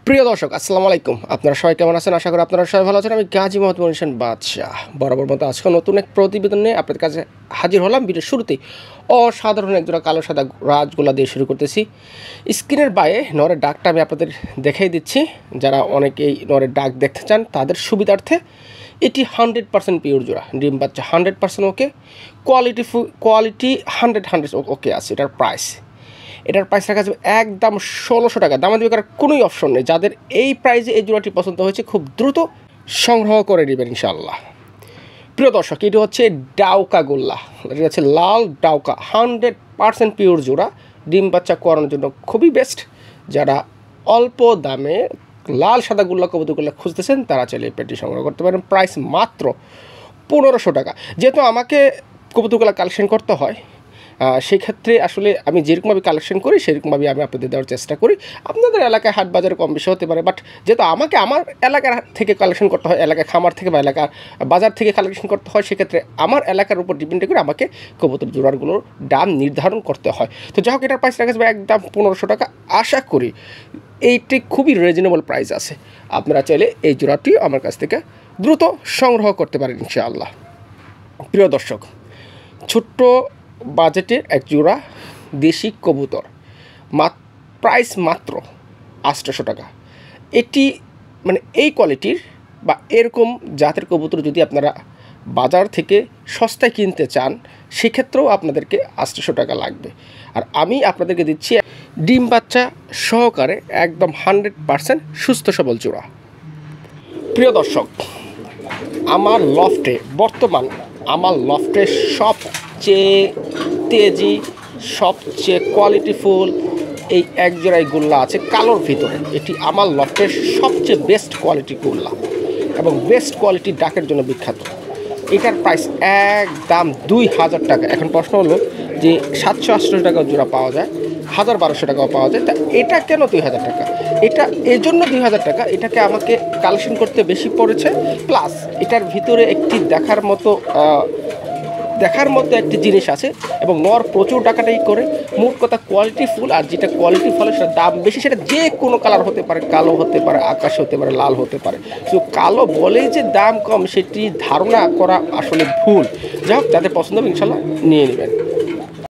প্রিয় দর্শক আসসালামু আলাইকুম। আপনারা সবাই কেমন আছেন? আশা করি আপনারা সবাই ভালো আছেন। আমি গাজী মোহাম্মদ মনিশান বাদশাহ বরাবর মতো আজকে নতুন এক প্রতিবেদন নিয়ে আপনাদের কাছে হাজির হলাম। ভিডিওর শুরুতেই অসাধারণ একজোড়া কালো সাদা রাজগোল্লা দিয়ে শুরু করতেছি। স্ক্রিনের বাইরে নরের ডাকটা আমি আপনাদের দেখাই দিচ্ছি। যারা অনেকেই নরের ডাক দেখতে চান তাদের সুবিধার্থে এটি 100% পিওর জোড়া, ডিম বাচ্চা 100% ওকে, কোয়ালিটি 100 ওকে আছে। এটার প্রাইস রাখা যাবে একদম 1600 টাকা। দামাদামি করার কোনোই অপশন নেই। যাদের এই প্রাইসে এই জোড়াটি পছন্দ হয়েছে খুব দ্রুত সংগ্রহ করে নেবেন ইনশাআল্লাহ। প্রিয় দর্শক, এটি হচ্ছে ডাউকা গোল্লা, এটি হচ্ছে লাল ডাউকা 100% পিওর জোড়া। ডিম বাচ্চা করানোর জন্য খুবই বেস্ট। যারা অল্প দামে লাল সাদা গোল্লা কবুতরগুলো খুঁজতেছেন তারা চাইলে এই পেটি সংগ্রহ করতে পারেন। প্রাইস মাত্র 1500 টাকা। যেহেতু আমাকে কবুতরগুলো কালেকশন করতে হয়, সেক্ষেত্রে আসলে আমি যেরকমভাবে কালেকশন করি সেরকমভাবে আমি আপনাদের দেওয়ার চেষ্টা করি। আপনাদের এলাকায় হাট বাজারে কম বেশি হতে পারে, বাট যেহেতু আমাকে আমার এলাকার থেকে কালেকশন করতে হয়, এলাকার খামার থেকে বা এলাকার বাজার থেকে কালেকশন করতে হয়, সেক্ষেত্রে আমার এলাকার উপর ডিপেন্ড করে আমাকে কবুতর জোড়াগুলোর দাম নির্ধারণ করতে হয়। তো যাই হোক, এটার প্রাইস রাখা যাবে একদম 1500 টাকা। আশা করি এইটি খুবই রিজনেবল প্রাইস আছে। আপনারা চাইলে এই জোড়াটি আমার কাছ থেকে দ্রুত সংগ্রহ করতে পারেন ইনশাআল্লাহ। প্রিয় দর্শক, ছোট্ট বাজেটের এক জোড়া দেশি কবুতর, প্রাইস মাত্র 800 টাকা। এটি মানে এই কোয়ালিটির বা এরকম জাতের কবুতর যদি আপনারা বাজার থেকে সস্তায় কিনতে চান, সেক্ষেত্রেও আপনাদেরকে 800 টাকা লাগবে। আর আমি আপনাদেরকে দিচ্ছি ডিম বাচ্চা সহকারে একদম 100% সুস্থ সবল জোড়া। প্রিয় দর্শক, আমার লফটে সবচেয়ে তেজি, সবচেয়ে কোয়ালিটিফুল এই এক জোড়াই গোল্লা আছে কালোর ভিতরে। এটি আমার লফটের সবচেয়ে বেস্ট কোয়ালিটি গোল্লা এবং বেস্ট কোয়ালিটির ডাকের জন্য বিখ্যাত। এটার প্রাইস একদম 2000 টাকা। এখন প্রশ্ন হলো যে 780 টাকা জোড়া পাওয়া যায়, 1200 টাকাও পাওয়া যায়, তা এটা কেন 2000 টাকা? এটা এই জন্য 2000 টাকা, এটাকে আমাকে কালেকশন করতে বেশি পড়েছে। প্লাস এটার ভিতরে একটি দেখার মতো একটি জিনিস আছে এবং নর প্রচুর টাকাটাই করে। মোট কথা কোয়ালিটি ফুল, আর যেটা কোয়ালিটি ফলে সেটা দাম বেশি। সেটা যে কোনো কালার হতে পারে, কালো হতে পারে, আকাশ হতে পারে, লাল হতে পারে। তো কালো বলেই যে দাম কম সেটি ধারণা করা আসলে ভুল। যাই হোক, যাদের পছন্দ হবে ইনশাল্লাহ নিয়ে নেবেন।